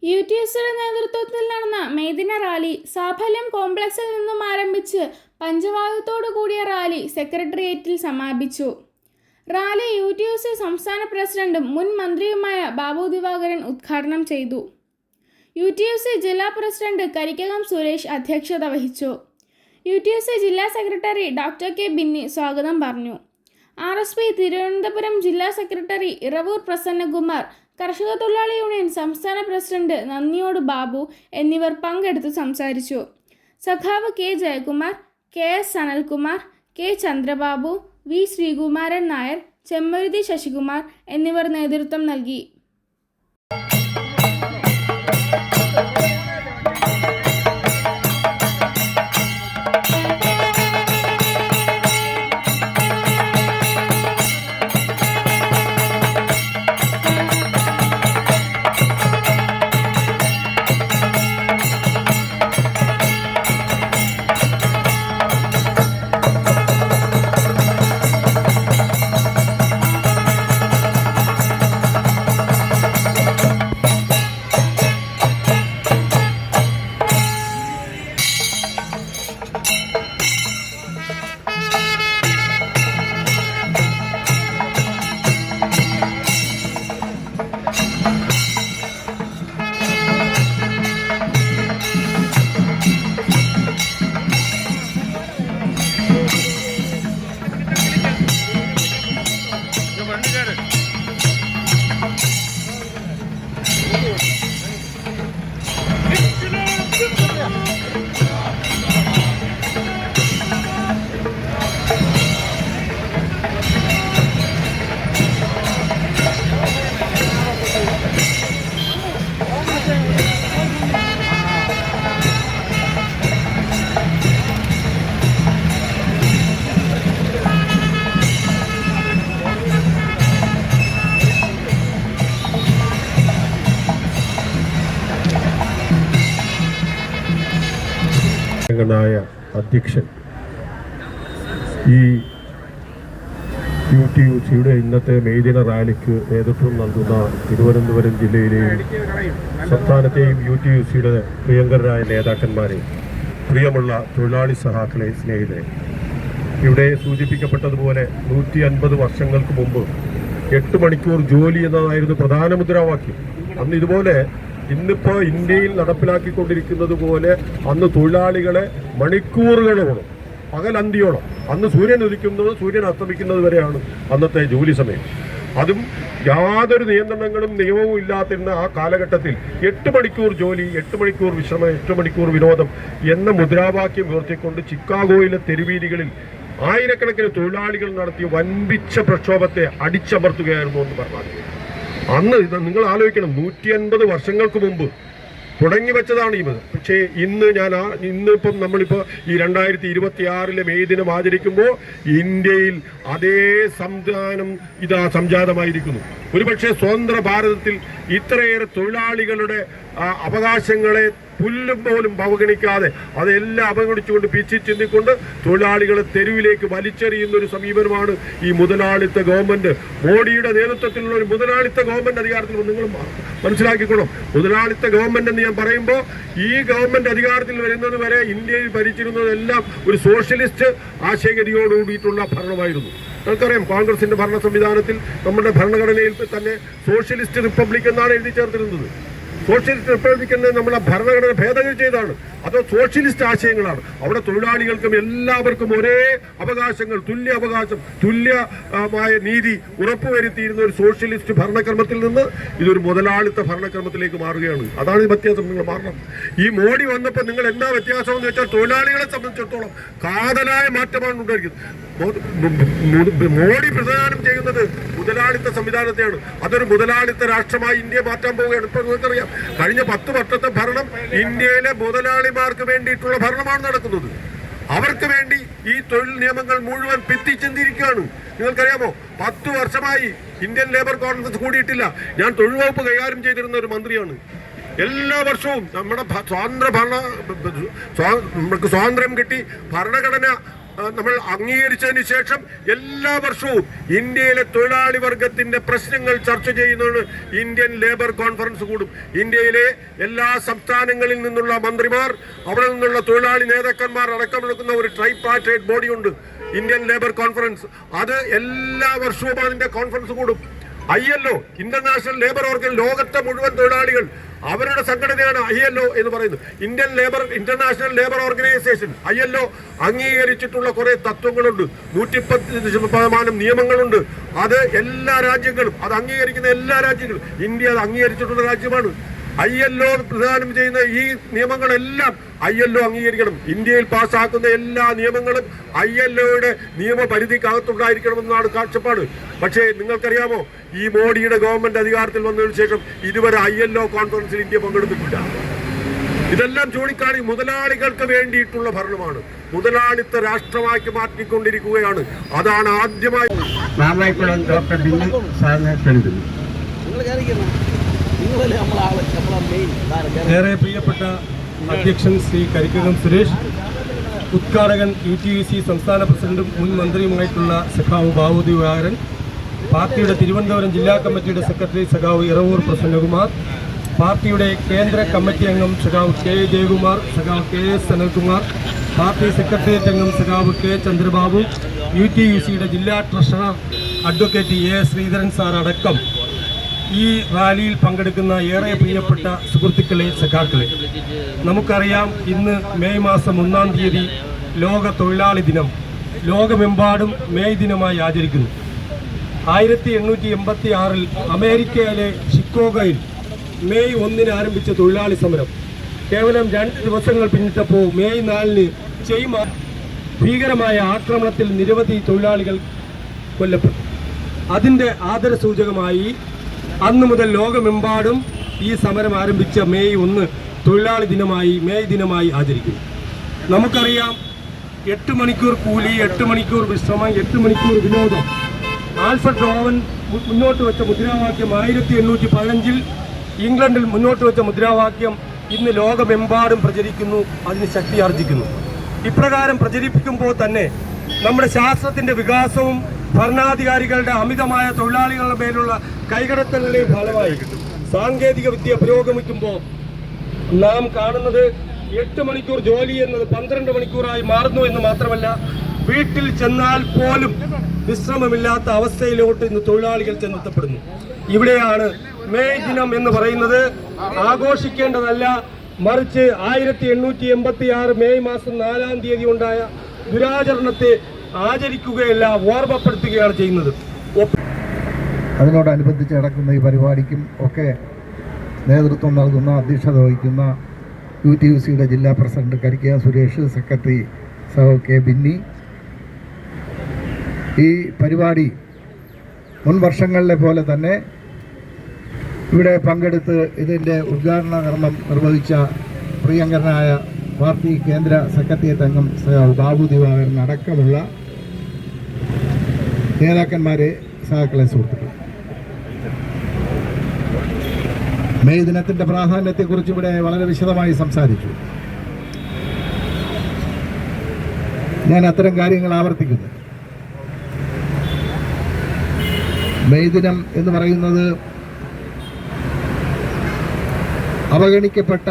UTSയുടെ നേതൃത്വത്തിൽ നടന്ന മെയ്ദിന റാലി സാഫല്യം കോംപ്ലക്സിൽ നിന്നും ആരംഭിച്ച് പഞ്ചവാദ്യത്തോടു കൂടിയ റാലി സെക്രട്ടേറിയറ്റിൽ സമാപിച്ചു. റാലി UTS സംസ്ഥാന പ്രസിഡന്റും മുൻ മന്ത്രിയുമായ ബാബു ദിവാകരൻ ഉദ്ഘാടനം ചെയ്തു. UTS ജില്ലാ പ്രസിഡന്റ് കരിക്കകം സുരേഷ് അധ്യക്ഷത വഹിച്ചു. UTS ജില്ലാ സെക്രട്ടറി ഡോക്ടർ കെ ബിന്നി സ്വാഗതം പറഞ്ഞു. RSP തിരുവനന്തപുരം ജില്ലാ സെക്രട്ടറി ഇറവൂർ പ്രസന്നകുമാർ, കർഷക തൊഴിലാളി യൂണിയൻ സംസ്ഥാന പ്രസിഡന്റ് നന്ദിയോട് ബാബു എന്നിവർ പങ്കെടുത്ത് സംസാരിച്ചു. സഖാവ് K Jayakumar, KS Sanalkumar, K Chandrababu, V Sreekumaran Nair, Chemmaruthy Sasikumar എന്നിവർ നേതൃത്വം നൽകി. അധ്യക്ഷൻ ഈ UTUCയുടെ ഇന്നത്തെ മെയ്ദിന റാലിക്ക് നേതൃത്വം നൽകുന്ന തിരുവനന്തപുരം ജില്ലയിലെയും സംസ്ഥാനത്തെയും UTUCയുടെ പ്രിയങ്കരായ നേതാക്കന്മാരെ, പ്രിയമുള്ള തൊഴിലാളി സഹാക്കളെ, സ്നേഹിതരെ, ഇവിടെ സൂചിപ്പിക്കപ്പെട്ടതുപോലെ 150 വർഷങ്ങൾക്ക് മുമ്പ് 8 മണിക്കൂർ ജോലി എന്നതായിരുന്നു പ്രധാന മുദ്രാവാക്യം. അന്ന് ഇതുപോലെ ഇന്നിപ്പോൾ ഇന്ത്യയിൽ നടപ്പിലാക്കിക്കൊണ്ടിരിക്കുന്നത് പോലെ അന്ന് തൊഴിലാളികളെ മണിക്കൂറുകളോളം, പകലന്തിയോളം, അന്ന് സൂര്യൻ ഉദിക്കുന്നത് സൂര്യൻ അസ്തമിക്കുന്നത് വരെയാണ് അന്നത്തെ ജോലി സമയം. അതും യാതൊരു നിയന്ത്രണങ്ങളും നിയമവും ഇല്ലാത്തിരുന്ന ആ കാലഘട്ടത്തിൽ 8 മണിക്കൂർ ജോലി, 8 മണിക്കൂർ വിശ്രമം, 8 മണിക്കൂർ വിനോദം എന്ന മുദ്രാവാക്യം ഉയർത്തിക്കൊണ്ട് ചിക്കാഗോയിലെ തെരുവീതികളിൽ ആയിരക്കണക്കിന് തൊഴിലാളികൾ നടത്തിയ വൻപിച്ച പ്രക്ഷോഭത്തെ അടിച്ചമർത്തുകയായിരുന്നു എന്ന് പറഞ്ഞാൽ, അന്ന് ഇത് നിങ്ങൾ ആലോചിക്കണം, 150 വർഷങ്ങൾക്ക് മുമ്പ് തുടങ്ങി വെച്ചതാണ് ഇത്. പക്ഷേ ഇന്നിപ്പം നമ്മളിപ്പോൾ ഈ 2026 മെയ് ദിനം ആചരിക്കുമ്പോൾ ഇന്ത്യയിൽ അതേ സംവിധാനം സംജാതമായിരിക്കുന്നു. ഒരുപക്ഷെ സ്വതന്ത്ര ഭാരതത്തിൽ ഇത്രയേറെ തൊഴിലാളികളുടെ അവകാശങ്ങളെ പുല്ലും പോലും അവഗണിക്കാതെ അതെല്ലാം അവഗണിച്ചുകൊണ്ട് പിച്ചി ചിന്തിക്കൊണ്ട് തൊഴിലാളികളെ തെരുവിലേക്ക് വലിച്ചെറിയുന്ന ഒരു സമീപനമാണ് ഈ മുതലാളിത്ത ഗവൺമെന്റ്, മോഡിയുടെ നേതൃത്വത്തിലുള്ള ഒരു മുതലാളിത്ത ഗവൺമെന്റ് അധികാരത്തിൽ നിങ്ങൾ മനസ്സിലാക്കിക്കൊള്ളും. മുതലാളിത്ത ഗവൺമെന്റ് എന്ന് ഞാൻ പറയുമ്പോൾ ഈ ഗവൺമെന്റ് അധികാരത്തിൽ വരുന്നത് വരെ ഇന്ത്യയിൽ ഭരിച്ചിരുന്നതെല്ലാം ഒരു സോഷ്യലിസ്റ്റ് ആശയഗതിയോടുകൂടിയിട്ടുള്ള ഭരണമായിരുന്നു. നമുക്കറിയാം, കോൺഗ്രസിന്റെ ഭരണ സംവിധാനത്തിൽ നമ്മുടെ ഭരണഘടനയിൽ തന്നെ സോഷ്യലിസ്റ്റ് റിപ്പബ്ലിക് എന്നാണ് എഴുതി ചേർത്തിരുന്നത്. സോഷ്യലിസ്റ്റ് റിപ്പബ്ലിക്കിനെ നമ്മളെ ഭരണഘടന ഭേദഗതി ചെയ്താണ്. അതോ സോഷ്യലിസ്റ്റ് ആശയങ്ങളാണ്. അവിടെ തൊഴിലാളികൾക്കും എല്ലാവർക്കും ഒരേ അവകാശങ്ങൾ, തുല്യ അവകാശം, തുല്യമായ നീതി ഉറപ്പുവരുത്തിയിരുന്ന ഒരു സോഷ്യലിസ്റ്റ് ഭരണക്രമത്തിൽ നിന്ന് ഇതൊരു മുതലാളിത്ത ഭരണക്രമത്തിലേക്ക് മാറുകയാണ്. അതാണ് ഈ വ്യത്യാസം. നിങ്ങൾ മാറണം. ഈ മോഡി വന്നപ്പോൾ നിങ്ങൾ എന്താ വ്യത്യാസം എന്ന് വെച്ചാൽ തൊഴിലാളികളെ സംബന്ധിച്ചിടത്തോളം കാതലായ മാറ്റമാണ് ഉണ്ടായിരിക്കുന്നത്. മോഡി പ്രദാനം ചെയ്യുന്നത് മുതലാളിത്ത സംവിധാനത്തെയാണ്. അതൊരു മുതലാളിത്ത രാഷ്ട്രമായി ഇന്ത്യ മാറ്റാൻ പോവുകയാണ്. ഇപ്പൊ നിങ്ങൾക്കറിയാം, കഴിഞ്ഞ 10 വർഷത്തെ ഭരണം ഇന്ത്യയിലെ മുതലാളിമാർക്ക് വേണ്ടിയിട്ടുള്ള ഭരണമാണ് നടക്കുന്നത്. അവർക്ക് വേണ്ടി ഈ തൊഴിൽ നിയമങ്ങൾ മുഴുവൻ ഭിത്തിച്ചിന്തിരിക്കുകയാണ്. നിങ്ങൾക്കറിയാമോ, 10 വർഷമായി ഇന്ത്യൻ ലേബർ കോൺഫറൻസ് കൂടിയിട്ടില്ല. ഞാൻ തൊഴിൽ വകുപ്പ് കൈകാര്യം ചെയ്തിരുന്ന ഒരു മന്ത്രിയാണ്. എല്ലാ വർഷവും നമുക്ക് സ്വാതന്ത്ര്യം കിട്ടി, ഭരണഘടന നമ്മൾ അംഗീകരിച്ചതിന് ശേഷം എല്ലാ വർഷവും ഇന്ത്യയിലെ തൊഴിലാളി വർഗത്തിന്റെ പ്രശ്നങ്ങൾ ചർച്ച ചെയ്യുന്നതിന് ഇന്ത്യൻ ലേബർ കോൺഫറൻസ് കൂടും. ഇന്ത്യയിലെ എല്ലാ സംസ്ഥാനങ്ങളിൽ നിന്നുള്ള മന്ത്രിമാർ, അവിടെ നിന്നുള്ള തൊഴിലാളി നേതാക്കന്മാർ അടക്കമെടുക്കുന്ന ഒരു ട്രൈപാർട്ടൈറ്റ് ബോഡിയുണ്ട്, ഇന്ത്യൻ ലേബർ കോൺഫറൻസ്. അത് എല്ലാ വർഷവും അതിന്റെ കോൺഫറൻസ് കൂടും. ILO, ഇന്റർനാഷണൽ ലേബർ ഓർഗനൈസേഷൻ, ലോകത്തെ മുഴുവൻ തൊഴിലാളികൾ അവരുടെ സംഘടനയാണ് ILO എന്ന് പറയുന്നത്. ഇന്റർനാഷണൽ ലേബർ ഓർഗനൈസേഷൻ ILO അംഗീകരിച്ചിട്ടുള്ള കുറെ തത്വങ്ങളുണ്ട്, 110% നിയമങ്ങളുണ്ട്. അത് എല്ലാ രാജ്യങ്ങളും, അത് അംഗീകരിക്കുന്ന എല്ലാ രാജ്യങ്ങളും, ഇന്ത്യ അത് അംഗീകരിച്ചിട്ടുള്ള രാജ്യമാണ്. ILO പ്രദാനം ചെയ്യുന്ന ഈ നിയമങ്ങളെല്ലാം ILO അംഗീകരിക്കണം. ഇന്ത്യയിൽ പാസ്സാക്കുന്ന എല്ലാ നിയമങ്ങളും ILOയുടെ നിയമപരിധിക്കകത്തുണ്ടായിരിക്കണമെന്നാണ് കാഴ്ചപ്പാട്. പക്ഷേ നിങ്ങൾക്കറിയാമോ, ഈ മോഡിയുടെ ഗവൺമെന്റ് അധികാരത്തിൽ വന്നതിന് ശേഷം ഇതുവരെ ILO കോൺഫറൻസിൽ ഇന്ത്യ പങ്കെടുത്തിട്ടില്ല. ഇതെല്ലാം ചൂണ്ടിക്കാണി മുതലാളികൾക്ക് വേണ്ടിയിട്ടുള്ള ഭരണമാണ്, മുതലാളിത്ത രാഷ്ട്രമാക്കി മാറ്റിക്കൊണ്ടിരിക്കുകയാണ്. അതാണ് ആദ്യമായി ഡോക്ടർ ബിന്നി സാറിനെ ക്ഷണിക്കുന്നു. ഏറെ പ്രിയപ്പെട്ട അധ്യക്ഷൻ ശ്രീ കരിക്കകം സുരേഷ്, ഉദ്ഘാടകൻ UTUC സംസ്ഥാന പ്രസിഡന്റും മുൻ മന്ത്രിയുമായിട്ടുള്ള സഖാവ് ബാബു വാരൻ, പാർട്ടിയുടെ തിരുവനന്തപുരം ജില്ലാ കമ്മിറ്റിയുടെ സെക്രട്ടറി സഖാവ് ഇറവൂർ പ്രസന്നകുമാർ, പാർട്ടിയുടെ കേന്ദ്ര കമ്മിറ്റി അംഗം സഖാവ് K. ജയകുമാർ, സഖാവ് KS സനൽകുമാർ, പാർട്ടി സെക്രട്ടേറിയറ്റ് അംഗം സഖാവ് K. ചന്ദ്രബാബു, UTUCയുടെ ജില്ലാ treasurer advocate A. Sreedharan sir അടക്കം ഈ റാലിയിൽ പങ്കെടുക്കുന്ന ഏറെ പ്രിയപ്പെട്ട സുഹൃത്തുക്കളെ, സഖാക്കളെ, നമുക്കറിയാം ഇന്ന് മെയ് മാസം 1-ാം തീയതി ലോക തൊഴിലാളി ദിനം ലോകമെമ്പാടും മെയ് ദിനമായി ആചരിക്കുന്നു. 1886 അമേരിക്കയിലെ ഷിക്കാഗോയിൽ മെയ് 1 ആരംഭിച്ച തൊഴിലാളി സമരം കേവലം 2 ദിവസങ്ങൾ പിന്നിട്ടപ്പോൾ മെയ് 4 ഭീകരമായ ആക്രമണത്തിൽ നിരവധി തൊഴിലാളികൾ കൊല്ലപ്പെട്ടു. അതിൻ്റെ ആദരസൂചകമായി അന്നു മുതൽ ലോകമെമ്പാടും ഈ സമരം ആരംഭിച്ച മെയ് 1 തൊഴിലാളി ദിനമായി, മെയ് ദിനമായി ആചരിക്കുന്നു. നമുക്കറിയാം, 8 മണിക്കൂർ കൂലി, 8 മണിക്കൂർ വിശ്രമം, 8 മണിക്കൂർ വിനോദം. ആൽഫ്രഡ് റോവൻ മുന്നോട്ട് വെച്ച മുദ്രാവാക്യം 1815 ഇംഗ്ലണ്ടിൽ മുന്നോട്ട് വെച്ച മുദ്രാവാക്യം ഇന്ന് ലോകമെമ്പാടും പ്രചരിക്കുന്നു, അതിന് ശക്തി ആർജിക്കുന്നു. ഇപ്രകാരം പ്രചരിപ്പിക്കുമ്പോൾ തന്നെ നമ്മുടെ ശാസ്ത്രത്തിൻ്റെ വികാസവും ഭരണാധികാരികളുടെ അമിതമായ തൊഴിലാളികളുടെ മേലുള്ള കൈകടത്തലുകളുടെയും ഫലമായി സാങ്കേതിക വിദ്യ പുരോഗമിക്കുമ്പോൾ നാം കാണുന്നത് 8 മണിക്കൂർ ജോലി എന്നത് 12 മണിക്കൂറായി മാറുന്നു എന്ന് മാത്രമല്ല, വീട്ടിൽ ചെന്നാൽ പോലും വിശ്രമമില്ലാത്ത അവസ്ഥയിലോട്ട് ഇന്ന് തൊഴിലാളികൾ ചെന്നെത്തപ്പെടുന്നു. ഇവിടെയാണ് മെയ് ദിനം എന്ന് പറയുന്നത് ആഘോഷിക്കേണ്ടതല്ല, മറിച്ച് 1886 മെയ് മാസം 4-ാം തീയതി ഉണ്ടായ ദുരാചരണത്തെ ആചരിക്കുകയല്ല, ഓർമ്മപ്പെടുത്തുകയാണ് ചെയ്യുന്നത്. അതിനോടനുബന്ധിച്ച് നടക്കുന്ന ഈ പരിപാടിക്കും ഒക്കെ നേതൃത്വം നൽകുന്ന, അധ്യക്ഷത വഹിക്കുന്ന UTUCയുടെ ജില്ലാ പ്രസിഡന്റ് കരിക്കകം സുരേഷ്, സെക്രട്ടറി സഖാവ് K. ബിന്നി, ഈ പരിപാടി മുൻ വർഷങ്ങളിലെ പോലെ തന്നെ ഇവിടെ പങ്കെടുത്ത് ഇതിൻ്റെ ഉദ്ഘാടന കർമ്മം നിർവഹിച്ച പ്രിയങ്കരനായ പാർട്ടി കേന്ദ്ര സെക്രട്ടേറിയറ്റ് അംഗം സഖാവ് ബാബു ദിവാകരൻ അടക്കമുള്ള നേതാക്കന്മാരെ, സഖാക്കളെ, സുഹൃത്തുക്കൾ, മെയ് ദിനത്തിൻ്റെ പ്രാധാന്യത്തെക്കുറിച്ച് ഇവിടെ വളരെ വിശദമായി സംസാരിച്ചു. ഞാൻ അത്തരം കാര്യങ്ങൾ ആവർത്തിക്കുന്നു. മെയ് ദിനം എന്ന് പറയുന്നത് അവഗണിക്കപ്പെട്ട,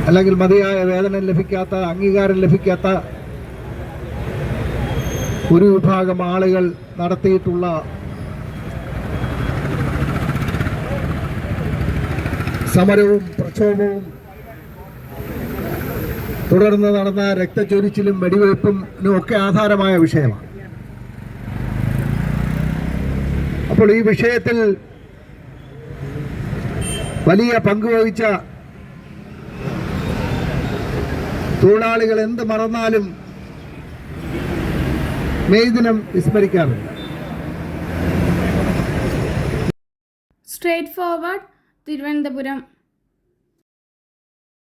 അല്ലെങ്കിൽ മതിയായ വേതനം ലഭിക്കാത്ത, അംഗീകാരം ലഭിക്കാത്ത ഒരു വിഭാഗം ആളുകൾ നടത്തിയിട്ടുള്ള സമരവും പ്രക്ഷോഭവും തുടർന്ന് നടന്ന രക്തച്ചൊരിച്ചിലും വെടിവയ്പ്പിനും ഒക്കെ ആധാരമായ വിഷയമാണ്. അപ്പോൾ ഈ വിഷയത്തിൽ വലിയ പങ്കുവഹിച്ച തൊഴിലാളികൾ എന്ത് മറന്നാലും മെയ് ദിനം വിസ്മരിക്കാറുണ്ട്. Straight forward, Thiruvananthapuram.